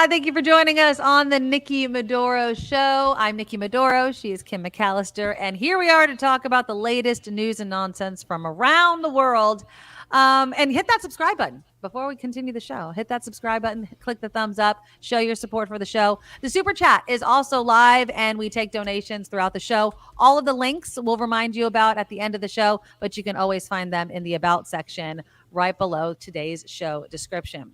Thank you for joining us on the Nikki Maduro Show. I'm Nikki Maduro. She is Kim McAllister. And here we are to talk about the latest news and nonsense from around the world. And hit that subscribe button before we continue the show. Hit that subscribe button, click the thumbs up, show your support for the show. The super chat is also live, and we take donations throughout the show. All of the links we'll remind you about at the end of the show, but you can always find them in the About section right below today's show description.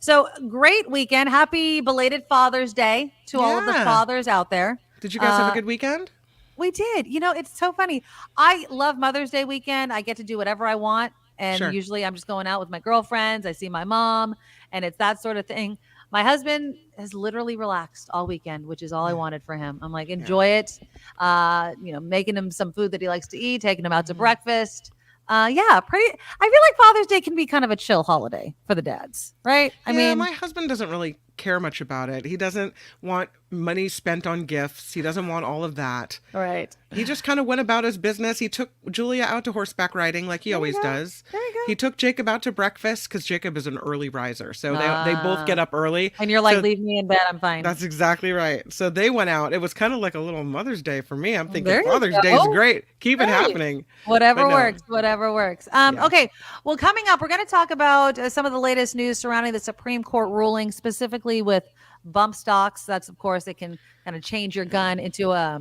So great weekend. Happy belated Father's Day to all of the fathers out there. Did you guys have a good weekend? We did. It's so funny. I love Mother's Day weekend. I get to do whatever I want. And usually I'm just going out with my girlfriends. I see my mom, and it's that sort of thing. My husband has literally relaxed all weekend, which is all I wanted for him. I'm like, enjoy it. Making him some food that he likes to eat, taking him out to breakfast. I feel like Father's Day can be kind of a chill holiday for the dads, right? I mean, my husband doesn't really care much about it. He doesn't want money spent on gifts. He doesn't want all of that. Right. He just kind of went about his business. He took Julia out to horseback riding like he always does. There you go. He took Jacob out to breakfast because Jacob is an early riser. So they both get up early. And you're like, leave me in bed. I'm fine. That's exactly right. So they went out. It was kind of like a little Mother's Day for me. I'm thinking Father's Day is great. Keep it happening. Whatever works. Okay. Well, coming up, we're going to talk about some of the latest news surrounding the Supreme Court ruling, specifically with bump stocks. That's, of course, it can kind of change your gun into a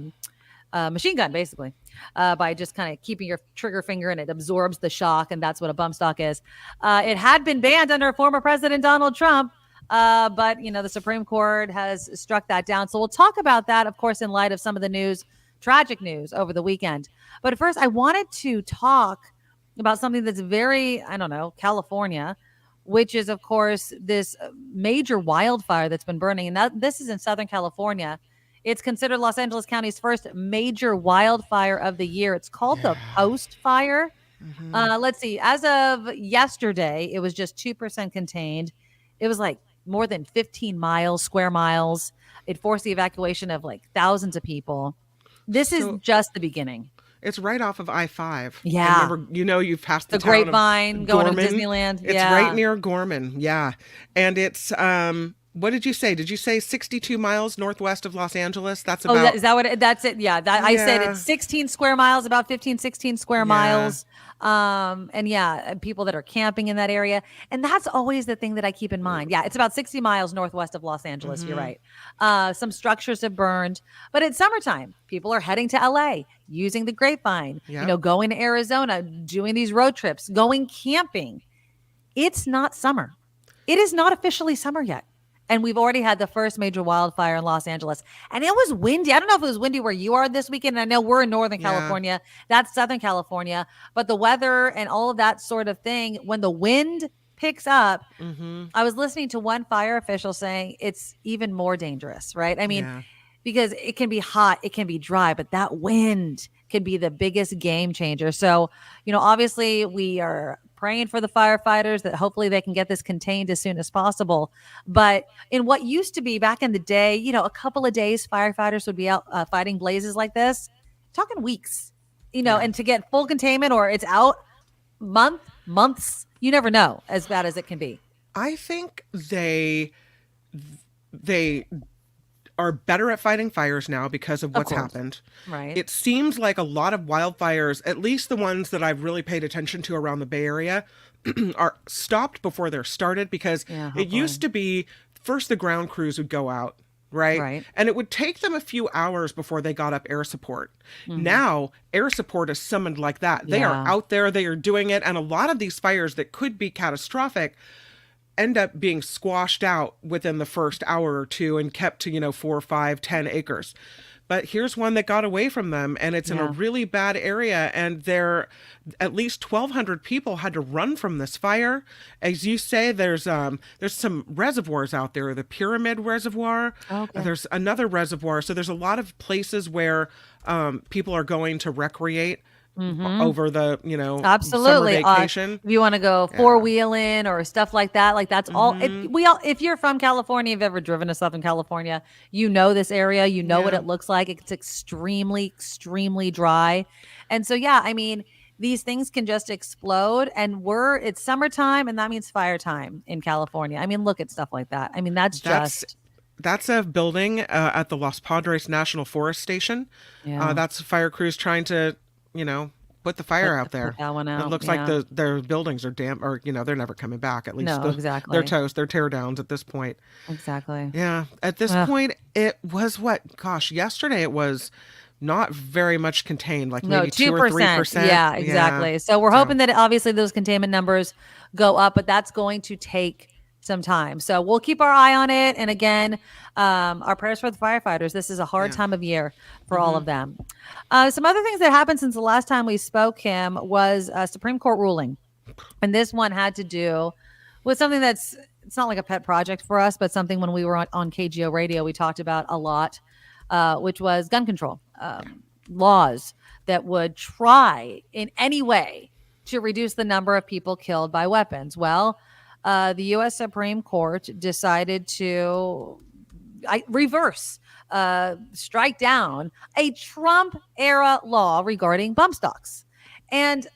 machine gun, basically, by just kind of keeping your trigger finger, and it absorbs the shock. And that's what a bump stock is. It had been banned under former President Donald Trump. But, the Supreme Court has struck that down. So we'll talk about that, of course, in light of some of the news, tragic news over the weekend. But first, I wanted to talk about something that's very, California, which is, of course, this major wildfire that's been burning. And this is in Southern California. It's considered Los Angeles County's first major wildfire of the year. It's called the Post Fire. Mm-hmm. Let's see. As of yesterday, it was just 2% contained. It was like more than 15 square miles. It forced the evacuation of like thousands of people. This is just the beginning. It's right off of I-5. Yeah. Remember, you've passed the Grapevine going to Disneyland. It's right near Gorman. Yeah. And it's, what did you say? Did you say 62 miles northwest of Los Angeles? That's about. Is that what that's it? Yeah. I said it's 16 square miles, about 15, 16 square miles. And people that are camping in that area. And that's always the thing that I keep in mind. Yeah, it's about 60 miles northwest of Los Angeles. Mm-hmm. You're right. Some structures have burned, but it's summertime. People are heading to LA, using the Grapevine, going to Arizona, doing these road trips, going camping. It's not summer. It is not officially summer yet. And we've already had the first major wildfire in Los Angeles. And it was windy. I don't know if it was windy where you are this weekend. I know we're in Northern California. That's Southern California. But the weather and all of that sort of thing, when the wind picks up, I was listening to one fire official saying it's even more dangerous, right? I mean, because it can be hot, it can be dry, but that wind can be the biggest game changer. So, obviously we are praying for the firefighters that hopefully they can get this contained as soon as possible. But in what used to be back in the day, a couple of days, firefighters would be out fighting blazes like this, talking weeks, and to get full containment or it's out months, you never know, as bad as it can be. I think they are better at fighting fires now because of what's happened. Right. It seems like a lot of wildfires, at least the ones that I've really paid attention to around the Bay Area, are stopped before they're started because it used to be first the ground crews would go out, right? And it would take them a few hours before they got up air support. Mm-hmm. Now, air support is summoned like that. They are out there, they are doing it. And a lot of these fires that could be catastrophic end up being squashed out within the first hour or two and kept to, 4, 5, 10 acres. But here's one that got away from them, and it's in a really bad area, and there at least 1,200 people had to run from this fire. As you say, there's some reservoirs out there, the Pyramid Reservoir. Okay. There's another reservoir. So there's a lot of places where people are going to recreate. Mm-hmm. Over the, absolutely summer vacation. If you want to go four-wheeling or stuff like that, like that's all. If you're from California, you've ever driven to Southern California, this area, what it looks like. It's extremely, extremely dry. And so, these things can just explode, and it's summertime, and that means fire time in California. Look at stuff like that. That's just That's a building at the Los Padres National Forest Station. Yeah. That's fire crews trying to, put the fire out Put there. that one It out. looks like Yeah. their buildings are damp, or they're never coming back. At least No, they're exactly. toast. They're tear downs at this point. Exactly. Yeah. At this Ugh. point, it was what? Gosh, yesterday it was not very much contained, like No, maybe 2 or 2%. 3%. Yeah, Yeah. exactly. So we're So hoping that obviously those containment numbers go up, but that's going to take some time. So we'll keep our eye on it. And again, our prayers for the firefighters. This is a hard yeah. time of year for all of them. Some other things that happened since the last time we spoke, Kim, was a Supreme Court ruling. And this one had to do with something it's not like a pet project for us, but something when we were on KGO radio, we talked about a lot, which was gun control laws that would try in any way to reduce the number of people killed by weapons. Well, the U.S. Supreme Court decided to reverse, strike down a Trump era law regarding bump stocks. And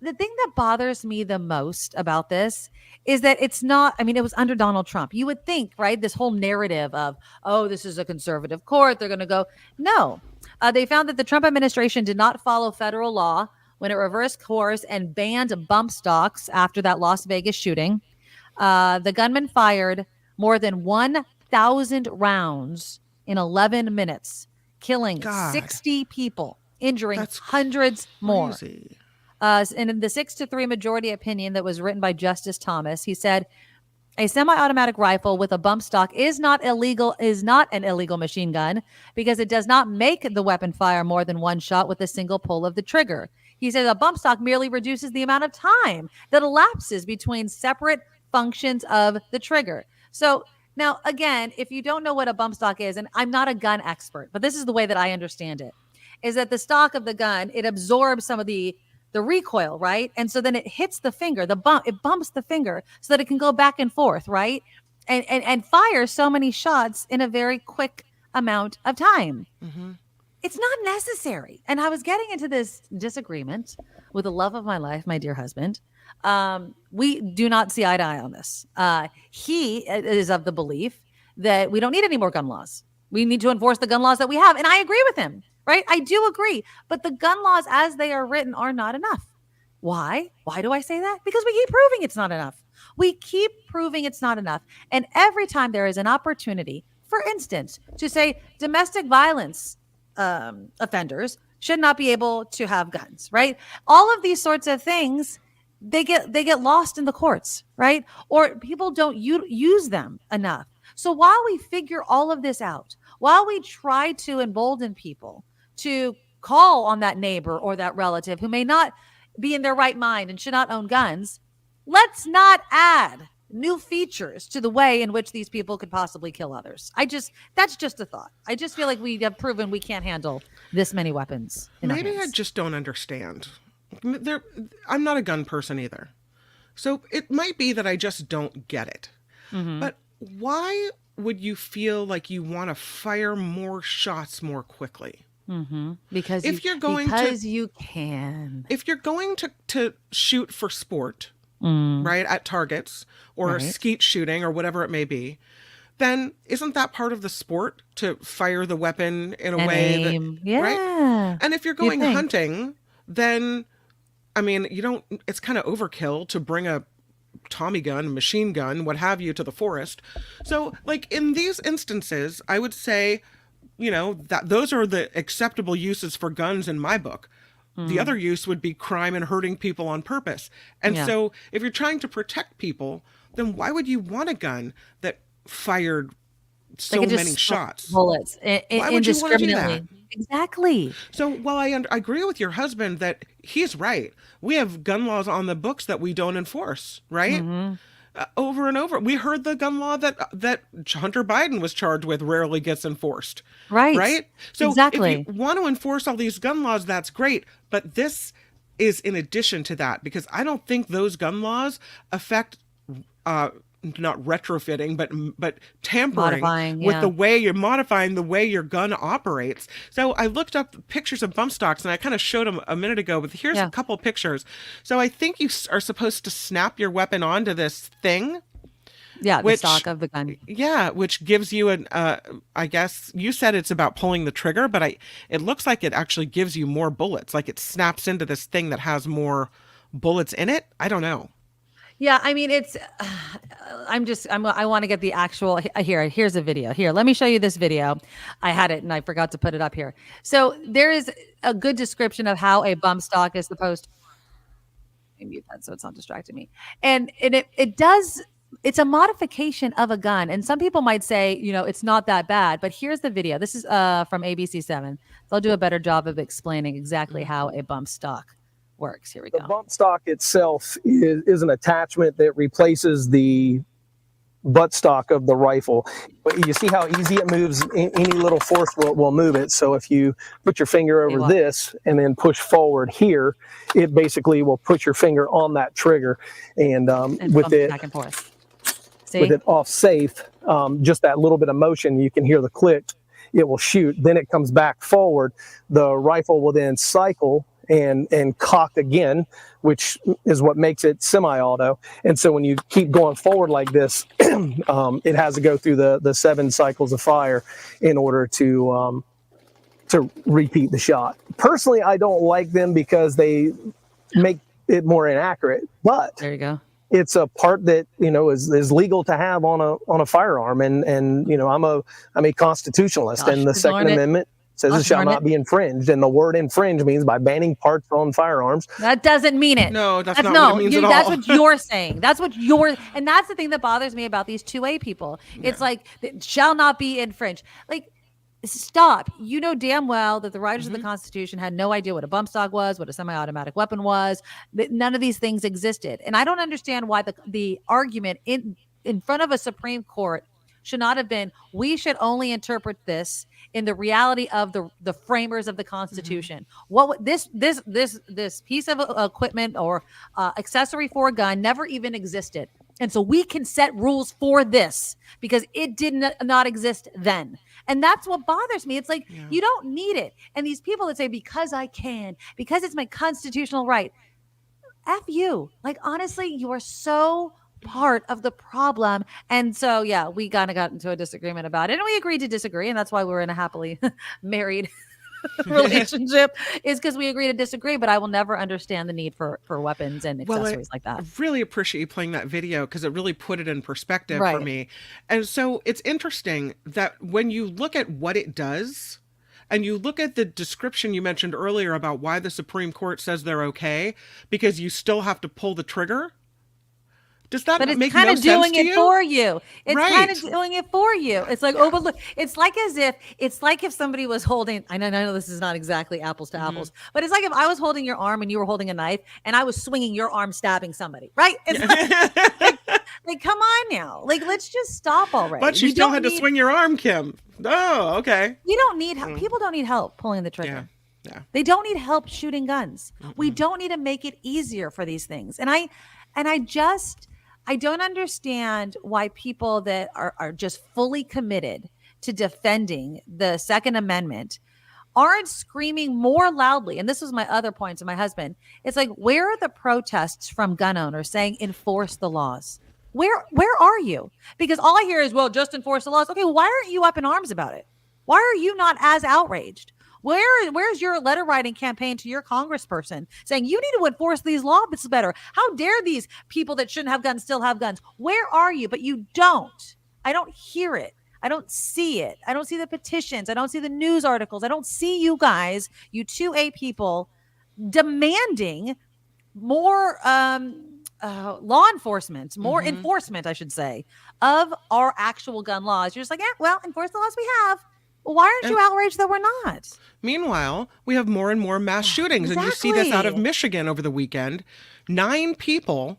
the thing that bothers me the most about this is that it's not, I mean, it was under Donald Trump. You would think, right? This whole narrative of, oh, this is a conservative court. They're going to go. No, they found that the Trump administration did not follow federal law when it reversed course and banned bump stocks after that Las Vegas shooting. The gunman fired more than 1,000 rounds in 11 minutes, killing God, 60 people, injuring that's hundreds more. crazy. And in the 6-3 majority opinion that was written by Justice Thomas, he said, a semi-automatic rifle with a bump stock is not an illegal machine gun because it does not make the weapon fire more than one shot with a single pull of the trigger. He says a bump stock merely reduces the amount of time that elapses between separate functions of the trigger. So now, again, if you don't know what a bump stock is, and I'm not a gun expert, but this is the way that I understand it, is that the stock of the gun, it absorbs some of the recoil, right? And so then it hits the finger, it bumps the finger so that it can go back and forth, right? And fire so many shots in a very quick amount of time. Mm-hmm. It's not necessary. And I was getting into this disagreement with the love of my life, my dear husband. We do not see eye to eye on this. He is of the belief that we don't need any more gun laws. We need to enforce the gun laws that we have. And I agree with him. Right? I do agree. But the gun laws as they are written are not enough. Why? Why do I say that? Because we keep proving it's not enough. We keep proving it's not enough. And every time there is an opportunity, for instance, to say domestic violence offenders should not be able to have guns, right? All of these sorts of things, they get lost in the courts, right? Or people don't use them enough. So while we figure all of this out, while we try to embolden people to call on that neighbor or that relative who may not be in their right mind and should not own guns, let's not add new features to the way in which these people could possibly kill others. That's just a thought. I just feel like we have proven we can't handle this many weapons in our Maybe I hands. just don't understand. I'm not a gun person either. So it might be that I just don't get it. Mm-hmm. But why would you feel like you want to fire more shots more quickly? Mm-hmm. Because If you, you're going because to, you can. if you're going to shoot for sport, right, at targets or Right. skeet shooting or whatever it may be, then isn't that part of the sport to fire the weapon in a And way aim. that, Yeah. right? And if you're going think. hunting, then, I mean, it's kind of overkill to bring a Tommy gun, machine gun, what have you, to the forest. So, like, in these instances, I would say, that those are the acceptable uses for guns in my book. The other use would be crime and hurting people on purpose. And Yeah. so if you're trying to protect people, then why would you want a gun that fired so They could many just shots? bullets Why would you want to do that? indiscriminately. Exactly. So while I agree with your husband that he's right, we have gun laws on the books that we don't enforce, right? Mm-hmm. Over and over. We heard the gun law that Hunter Biden was charged with rarely gets enforced. Right. Right? So Exactly. if you want to enforce all these gun laws, that's great. But this is in addition to that, because I don't think those gun laws affect not retrofitting, but tampering Modifying, with yeah. the way you're modifying the way your gun operates. So I looked up pictures of bump stocks, and I kind of showed them a minute ago, but here's Yeah. a couple pictures. So I think you are supposed to snap your weapon onto this thing, Yeah, the which stock of the gun. yeah, which gives you an I guess you said it's about pulling the trigger, but it looks like it actually gives you more bullets. Like it snaps into this thing that has more bullets in it. I don't know. Yeah, I mean, it's. I want to get the actual. Here's a video. Here, let me show you this video. I had it and I forgot to put it up here. So there is a good description of how a bump stock is supposed. Let me mute that so it's not distracting me. And it does. It's a modification of a gun, and some people might say, it's not that bad. But here's the video. This is from ABC7. So I'll do a better job of explaining exactly how a bump stock works. Here we go. The bump stock itself is an attachment that replaces the butt stock of the rifle. But you see how easy it moves? Any little force will move it. So if you put your finger over this and then push forward here, it basically will put your finger on that trigger. And with it back and forth. See? With it off safe, just that little bit of motion, you can hear the click. It will shoot. Then it comes back forward. The rifle will then cycle and cock again, which is what makes it semi-auto. And so when you keep going forward like this, it has to go through the 7 cycles of fire in order to repeat the shot. Personally, I don't like them because they make it more inaccurate, but there you go. It's a part that is legal to have on a firearm, and I'm a constitutionalist, and the Second Amendment says it shall not be infringed, and the word infringe means by banning parts on firearms. That doesn't mean it. No, that's not what it means at all. That's what you're saying. That's what and that's the thing that bothers me about these 2A people. It's like, it shall not be infringed. Like, stop. You know damn well that the writers of the Constitution had no idea what a bump stock was, what a semi-automatic weapon was. That none of these things existed. And I don't understand why the argument in front of a Supreme Court should not have been, we should only interpret this in the reality of the framers of the Constitution. What this piece of equipment or accessory for a gun never even existed. And so we can set rules for this because it did not exist then. And that's what bothers me. It's like, you don't need it. And these people that say, because I can, because it's my constitutional right. F you. Like, honestly, you are so part of the problem. And so, yeah, we kind of got into a disagreement about it, and we agreed to disagree. And that's why we're in a happily married relationship, is because we agree to disagree. But I will never understand the need for weapons and accessories like that. I really appreciate you playing that video because it really put it in perspective for me. And so it's interesting that when you look at what it does, and you look at the description you mentioned earlier about why the Supreme Court says they're okay, because you still have to pull the trigger. Does that make no sense to you? But it's kind of doing it for you. It's kind of doing it for you. It's like, oh, but look, it's like if somebody was holding, I know this is not exactly apples to apples, but it's like if I was holding your arm and you were holding a knife and I was swinging your arm stabbing somebody, right? It's like, come on now. Like, let's just stop already. But you still had to swing your arm, Kim. Oh, okay. You don't need help. People don't need help pulling the trigger. Yeah. They don't need help shooting guns. We don't need to make it easier for these things. And I don't understand why people that are just fully committed to defending the Second Amendment aren't screaming more loudly. And this was my other point to my husband. It's like, where are the protests from gun owners saying enforce the laws? Where are you? Because all I hear is, well, just enforce the laws. Okay, why aren't you up in arms about it? Why are you not as outraged? Where's your letter writing campaign to your congressperson saying you need to enforce these laws better? How dare these people that shouldn't have guns still have guns? Where are you? But you don't. I don't hear it. I don't see it. I don't see the petitions. I don't see the news articles. I don't see you guys, you 2A people, demanding more law enforcement, more enforcement, I should say, of our actual gun laws. You're just like, well, enforce the laws we have. Why aren't you outraged that we're not? Meanwhile, we have more and more mass shootings. And you see this out of Michigan over the weekend. 9 people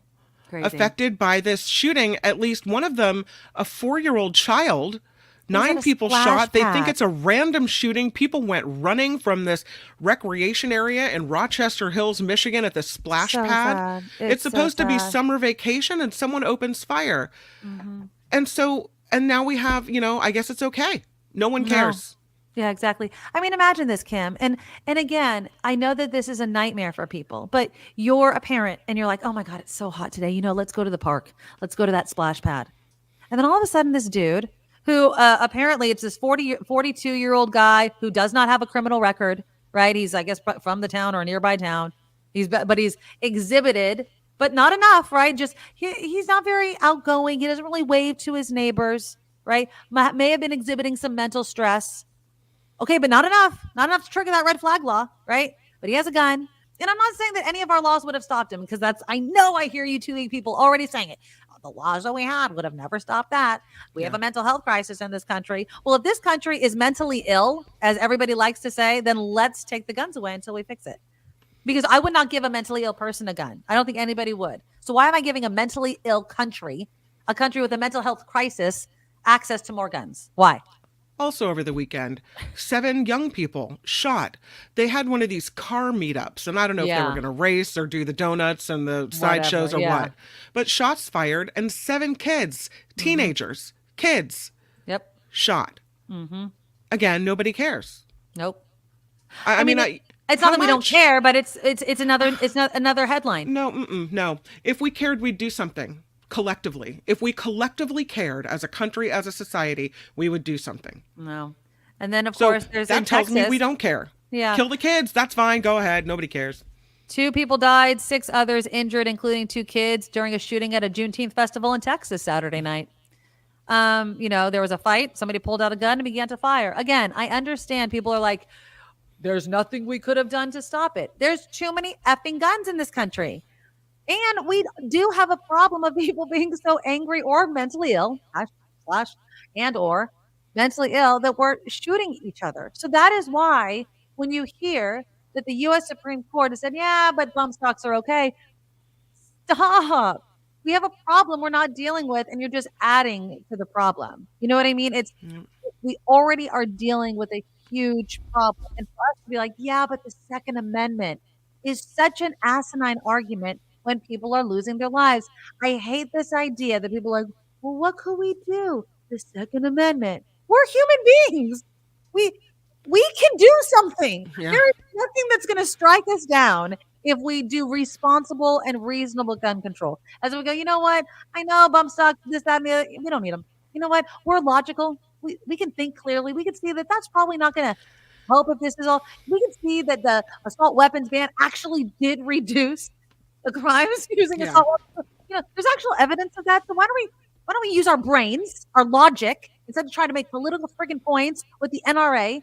affected by this shooting, at least one of them, a 4-year-old child. 9 people shot. They think it's a random shooting. People went running from this recreation area in Rochester Hills, Michigan at the splash pad. It's supposed to be summer vacation and someone opens fire. And now we have, I guess it's okay. No one cares. No. Yeah, exactly. I mean, imagine this, Kim. And again, I know that this is a nightmare for people, but you're a parent and you're like, oh my God, it's so hot today. Let's go to the park. Let's go to that splash pad. And then all of a sudden, this dude who apparently it's this 42-year-old guy who does not have a criminal record, right? He's, I guess, from the town or a nearby town. But he's exhibited, but not enough, right? Just he's not very outgoing. He doesn't really wave to his neighbors, right? May have been exhibiting some mental stress. Okay, but not enough to trigger that red flag law, right? But he has a gun. And I'm not saying that any of our laws would have stopped him, because I know I hear you two people already saying it. The laws that we had would have never stopped that. We have a mental health crisis in this country. Well, if this country is mentally ill, as everybody likes to say, then let's take the guns away until we fix it. Because I would not give a mentally ill person a gun. I don't think anybody would. So why am I giving a mentally ill country, a country with a mental health crisis, access to more guns? Why? Also over the weekend, 7 young people shot. They had one of these car meetups, and I don't know if they were going to race or do the donuts and the sideshows or what. But shots fired, and 7 kids, teenagers, kids, shot. Mm-hmm. Again, nobody cares. Nope. I mean, it's not that we don't care, but it's another headline. No. If we cared, we'd do something. Collectively, if we collectively cared as a country, as a society, we would do something. No. And then of course there's that tells me we don't care. Yeah. Kill the kids. That's fine. Go ahead. Nobody cares. 2 people died, 6 others injured, including 2 kids, during a shooting at a Juneteenth festival in Texas Saturday night. There was a fight. Somebody pulled out a gun and began to fire. Again, I understand people are like, there's nothing we could have done to stop it. There's too many effing guns in this country. And we do have a problem of people being so angry or mentally ill, or mentally ill, that we're shooting each other. So that is why when you hear that the U.S. Supreme Court has said, yeah, but bump stocks are okay, stop. We have a problem we're not dealing with, and you're just adding to the problem. You know what I mean? We already are dealing with a huge problem. And for us to be like, yeah, but the Second Amendment is such an asinine argument when people are losing their lives. I hate this idea that people are like, well, what could we do? The Second Amendment. We're human beings. We can do something. Yeah. There is nothing that's going to strike us down if we do responsible and reasonable gun control. As we go, you know what? I know bump stocks, this, that, and the other. We don't need them. You know what? We're logical. We can think clearly. We can see that that's probably not going to help if this is all. We can see that the assault weapons ban actually did reduce the crimes using assault weapons. There's actual evidence of that. So why don't we use our brains, our logic, instead of trying to make political friggin' points with the NRA,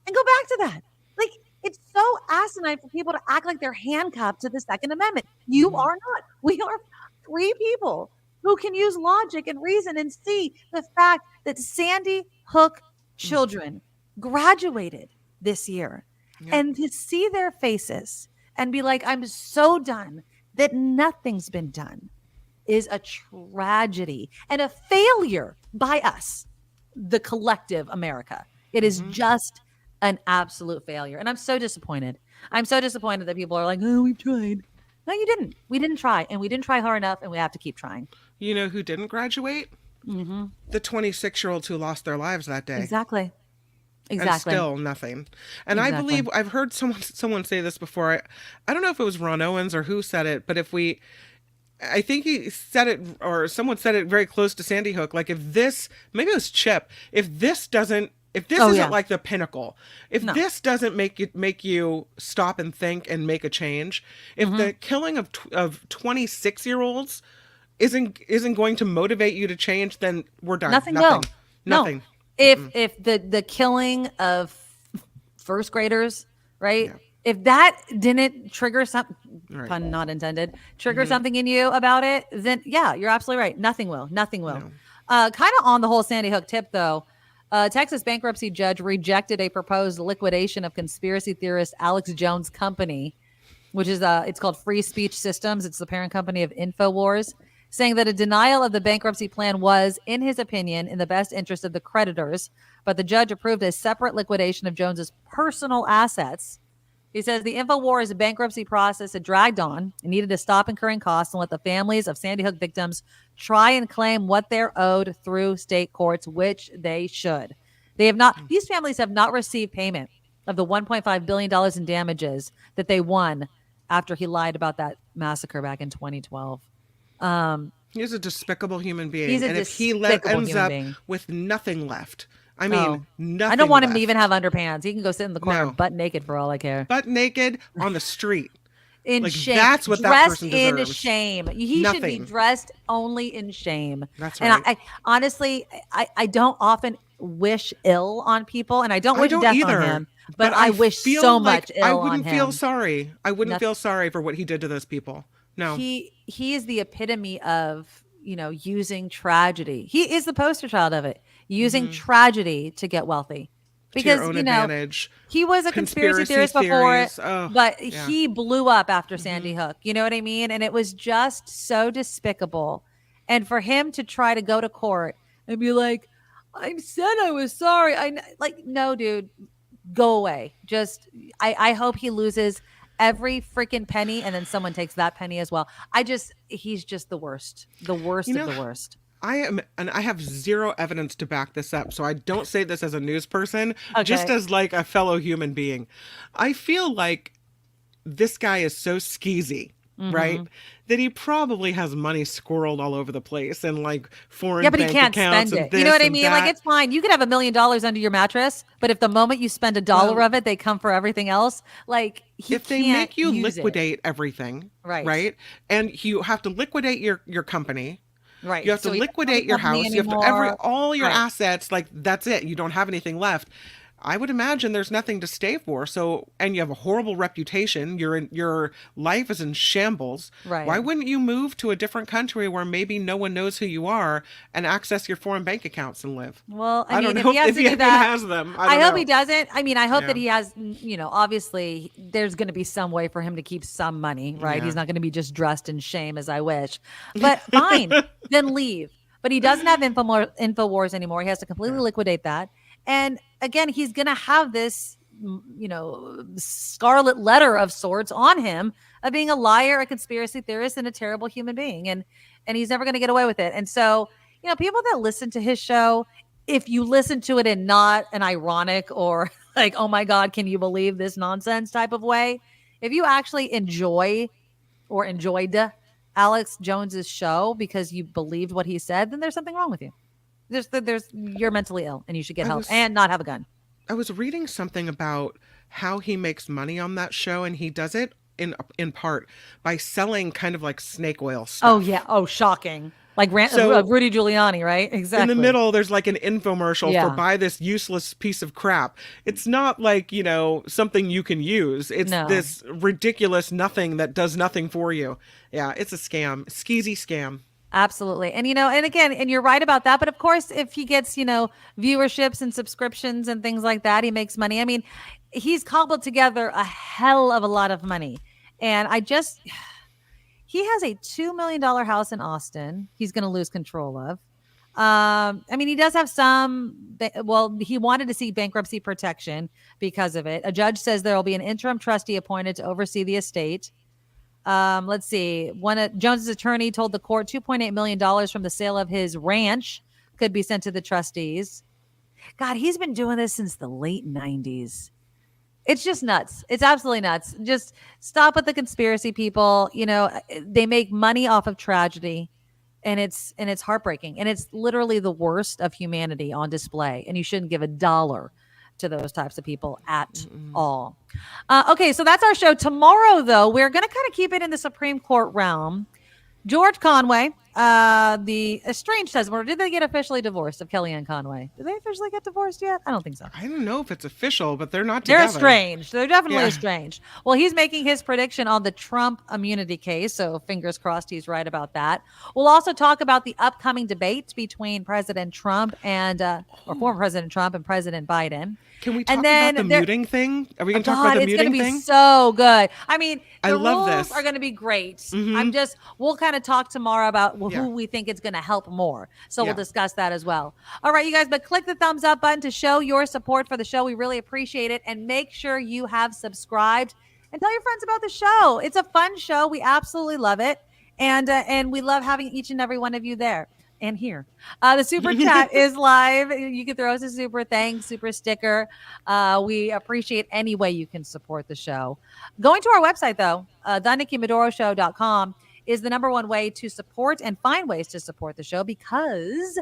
and go back to that? Like, it's so asinine for people to act like they're handcuffed to the Second Amendment. You are not. We are 3 people who can use logic and reason and see the fact that Sandy Hook children graduated this year, and to see their faces and be like, I'm so done that nothing's been done, is a tragedy and a failure by us, the collective America. It is just an absolute failure. And I'm so disappointed. I'm so disappointed that people are like, oh, we've tried. No, you didn't. We didn't try. And we didn't try hard enough. And we have to keep trying. You know who didn't graduate? The 26-year-olds who lost their lives that day. Exactly. And still nothing. And I believe I've heard someone say this before. I don't know if it was Ron Owens or who said it, but I think he said it, or someone said it very close to Sandy Hook. Like, maybe it was Chip, if this isn't like the pinnacle, if this doesn't make you stop and think and make a change, if the killing of 26-year-olds isn't going to motivate you to change, then we're done. Nothing will. Nothing. No. If the killing of first graders, right? Yeah. If that didn't trigger something, pun not intended, something in you about it, then yeah, you're absolutely right. Nothing will. No. Kind of on the whole Sandy Hook tip, though, Texas bankruptcy judge rejected a proposed liquidation of conspiracy theorist Alex Jones' company, which is it's called Free Speech Systems. It's the parent company of InfoWars, saying that a denial of the bankruptcy plan was, in his opinion, in the best interest of the creditors. But the judge approved a separate liquidation of Jones's personal assets. He says the InfoWars bankruptcy process had dragged on and needed to stop incurring costs and let the families of Sandy Hook victims try and claim what they're owed through state courts, which they should. These families have not received payment of the $1.5 billion in damages that they won after he lied about that massacre back in 2012. He's a despicable human being. He's a and if he despicable ends human up being. with nothing left, I mean, nothing I don't want him to left. even have underpants. He can go sit in the corner No. butt naked for all I care. Butt naked on the street. In Like, shame. that's what that Dressed person in deserves. shame. He should be Nothing. dressed only in shame. That's And right. I honestly, I don't often wish ill on people, and I don't I wish don't death either. on him. But I wish feel so like much I ill on wouldn't him. feel sorry. I wouldn't Noth- feel sorry for what he did to those people. No. He is the epitome of, using tragedy. He is the poster child of it. Using tragedy to get wealthy. To Because, your own advantage. he was a conspiracy theorist before it, but he blew up after Sandy Hook. You know what I mean? And it was just so despicable. And for him to try to go to court and be like, I said I was sorry. No, dude, go away. I hope he loses every freaking penny and then someone takes that penny as well. He's just the worst of the worst. And I have zero evidence to back this up, so I don't say this as a news person, Okay. just as like a fellow human being. I feel like this guy is so skeezy, right? That he probably has money squirreled all over the place and like foreign but he bank can't accounts spend and it. You know what I this mean? and Like, that. it's fine. You could have $1 million under your mattress, but if the moment you spend $1 of it, they come for everything else. Like, if they make you liquidate everything, right? And you have to liquidate your company. Right. You have to liquidate your house. You have to all your assets. Like, that's it. You don't have anything left. I would imagine there's nothing to stay for. So, and you have a horrible reputation. Your life is in shambles. Right. Why wouldn't you move to a different country where maybe no one knows who you are and access your foreign bank accounts and live? Well, I don't mean, know if he has if to he do even that, has them. I don't hope know. he doesn't. I mean, I hope that Yeah. he has, obviously there's going to be some way for him to keep some money, right? Yeah. He's not going to be just dressed in shame as I wish. But fine, then leave. But he doesn't have InfoWars anymore. He has to completely liquidate that. And again, he's going to have this, scarlet letter of sorts on him of being a liar, a conspiracy theorist, and a terrible human being. And he's never going to get away with it. And so, people that listen to his show, if you listen to it in not an ironic or like, oh my God, can you believe this nonsense type of way? If you actually enjoyed Alex Jones's show because you believed what he said, then there's something wrong with you. You're mentally ill and you should get help and not have a gun. I was reading something about how he makes money on that show, and he does it in part by selling kind of like snake oil stuff. Oh yeah. Oh, shocking. Like Rudy Giuliani, right? Exactly. In the middle, there's like an infomercial for Yeah. buy this useless piece of crap. It's not like, something you can use. It's this ridiculous nothing that does nothing for you. Yeah, it's a scam. Skeezy scam. Absolutely. And, and again, and you're right about that. But of course, if he gets, viewerships and subscriptions and things like that, he makes money. I mean, he's cobbled together a hell of a lot of money. And he has a $2 million house in Austin he's going to lose control of. I mean, he does have he wanted to seek bankruptcy protection because of it. A judge says there will be an interim trustee appointed to oversee the estate. Let's see. Jones's attorney told the court $2.8 million from the sale of his ranch could be sent to the trustees. God, he's been doing this since the late 90s. It's just nuts. It's absolutely nuts. Just stop with the conspiracy people. They make money off of tragedy, and it's heartbreaking. And it's literally the worst of humanity on display. And you shouldn't give $1 to those types of people at all. Okay, so that's our show. Tomorrow, though, we're going to kind of keep it in the Supreme Court realm. George Conway, the estranged husband, or did they get officially divorced of Kellyanne Conway? Did they officially get divorced yet? I don't think so. I don't know if it's official, but they're not together. They're estranged. They're definitely estranged. Well, he's making his prediction on the Trump immunity case, so fingers crossed he's right about that. We'll also talk about the upcoming debate between President Trump and, or former President Trump and President Biden. Can we talk about the muting thing? Are we going to talk about the muting thing? It's going to be so good. I mean, I love rules this. are going to be great. We'll kind of talk tomorrow about who we think it's going to help more. So we'll discuss that as well. All right, you guys, but click the thumbs up button to show your support for the show. We really appreciate it. And make sure you have subscribed and tell your friends about the show. It's a fun show. We absolutely love it. And we love having each and every one of you there. And here, the super chat is live. You can throw us a super thanks, super sticker. We appreciate any way you can support the show. Going to our website, though, theNikkiMadoroShow.com, is the number one way to support and find ways to support the show, because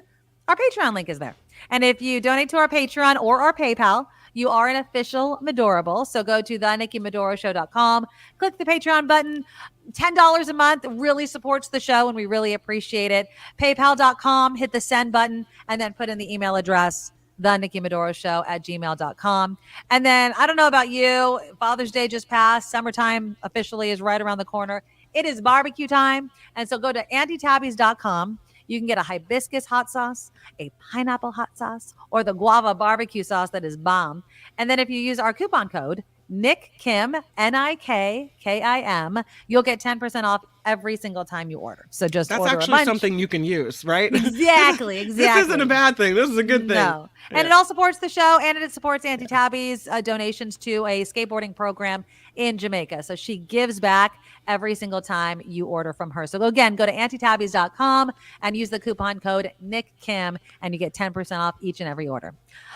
our Patreon link is there. And if you donate to our Patreon or our PayPal, you are an official Madorable. So go to theNikkiMadoroshow.com, click the Patreon button. $10 a month really supports the show, and we really appreciate it. PayPal.com, hit the send button, and then put in the email address, theNikkiMadoroshow@gmail.com. And then I don't know about you, Father's Day just passed. Summertime officially is right around the corner. It is barbecue time. And so go to AuntieTabby's.com. You can get a hibiscus hot sauce, a pineapple hot sauce, or the guava barbecue sauce that is bomb. And then if you use our coupon code, Nick Kim, NIKKIM, you'll get 10% off every single time you order. So just That's order actually a bunch. something you can use, right? Exactly. This isn't a bad thing. This is a good thing. No. And Yeah. it all supports the show, and it supports Auntie Tabby's donations to a skateboarding program in Jamaica. So she gives back every single time you order from her. So go to AuntieTabby's.com and use the coupon code NickKim, and you get 10% off each and every order.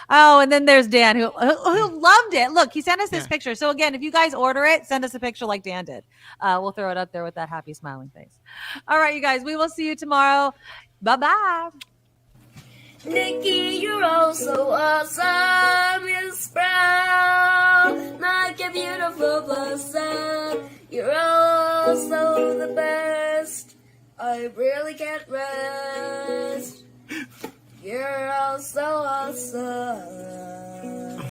Oh, and then there's Dan who loved it. Look, he sent us this picture. So again, if you guys order it, send us a picture like Dan did. We'll throw it up there with that happy smiling face. All right, you guys, we will see you tomorrow. Bye-bye. Nikki, you're oh so awesome. You sprout like a beautiful blossom. You're also the best. I really can't rest. You're oh so awesome.